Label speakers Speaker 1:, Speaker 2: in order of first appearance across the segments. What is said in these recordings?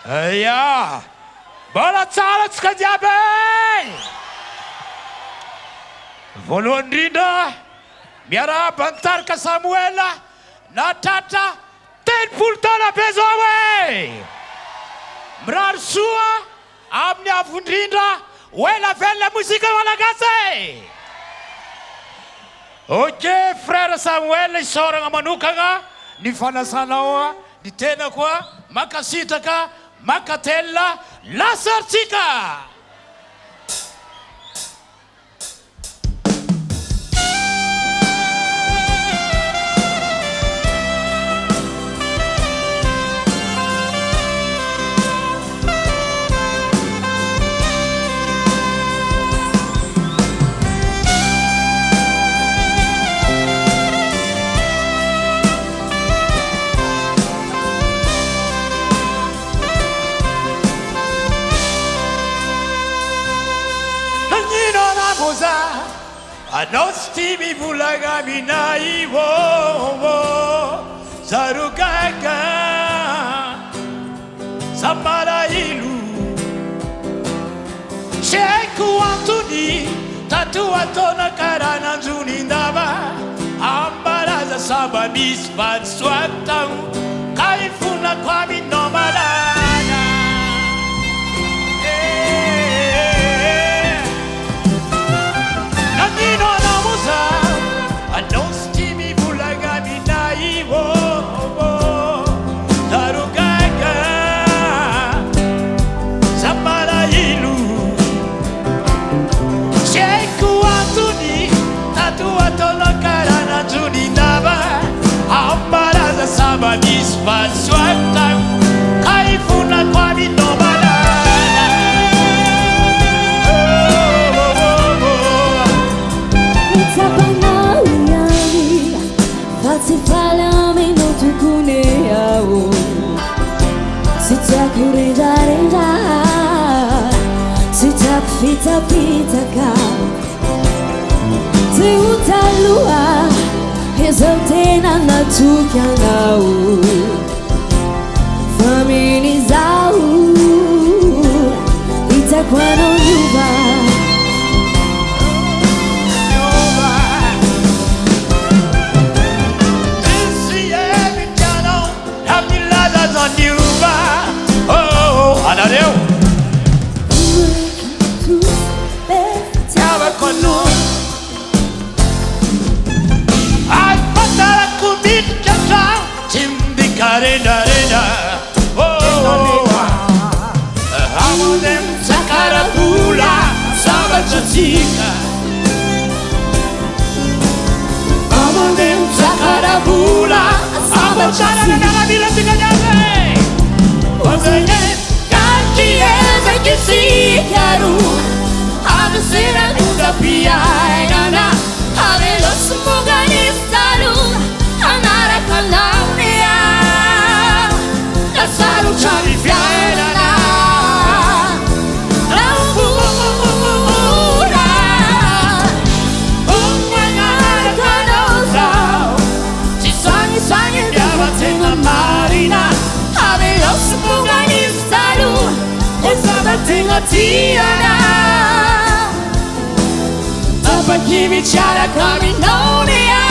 Speaker 1: Ja, mbola tsara tsika jiaby. Voalohany indrindra miarahaba nitarika Samuela natratra 80 taona be zao e. Mirary soa amin'ny avo indrindra oela velona mozika malagasy. Ok, frère Samuel isaoragna manokagna ny fanasanao ny tena koa makasitraka makatella lasartsika. Anao tsy tia mivolagna aminay zaro gaga zamalahilo tsy haiko antony tatoa taona karaha nanjonindava ambaraza samba misy vadisoako tao ka ifonako aminao malana. Anao tsy tia mivolagna aminay zaro gaga zamalahilo tsy haiko antony tatoa taona karaha nanjonindava ambaraza samba misy vadisoako tao ka ifonako aminao malana. Se fala meno tukune ao sitaku renda renda sitaku fita fita ka te utalua rezotena na tukanau famini zau itakwano yuba Anadeu Tava com nós Ai, patara comida já Tim de carena arena Amonem sacarabula Samba chatica Amonem sacarabula Samba chatica Chiesa che si chiaro Ave sera nuda piaina Ave lo smuganistaru Anara calaunia La salucia di fiaina Laura Unguanara canosa Si sogni andiamo a marina Ave lo smuganistaru Tengo tiana Apa kimi cara kami nonia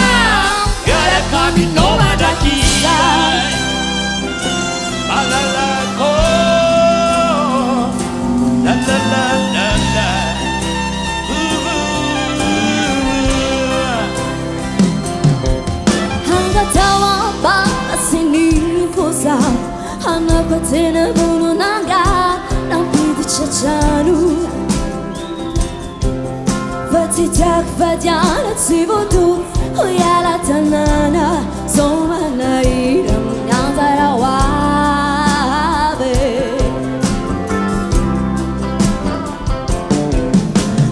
Speaker 1: Gara kami noma dakia Alala ko La la la la la Hanga tawa ba sini kosa Hanga patena bunu nanga Chachanu Vatitak vadiana tsivotu Uyala tanana Somana iram Nyantara wabe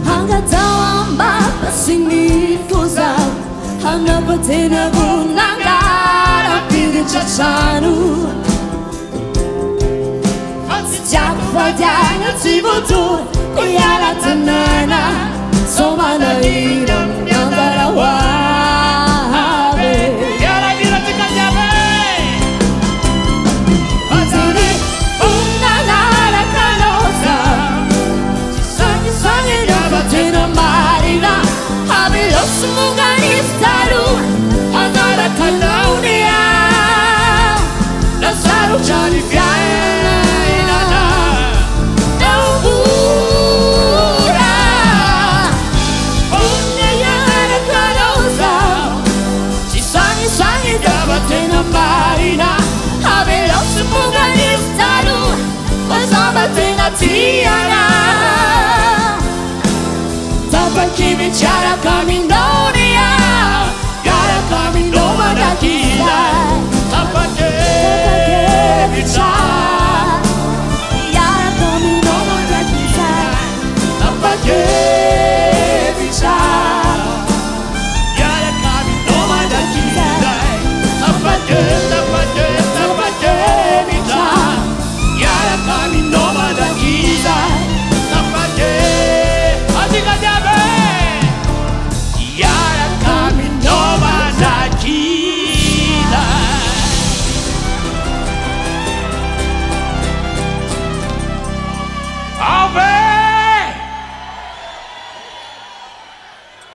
Speaker 1: Hanga tawamba Pasini kosa Hanga patena bunanga Rapidi chachanu Vadiana tsivotu Uyala tanana Somana iram Nyantara wabe Yara vira tika jabe Azini Una
Speaker 2: già di fianco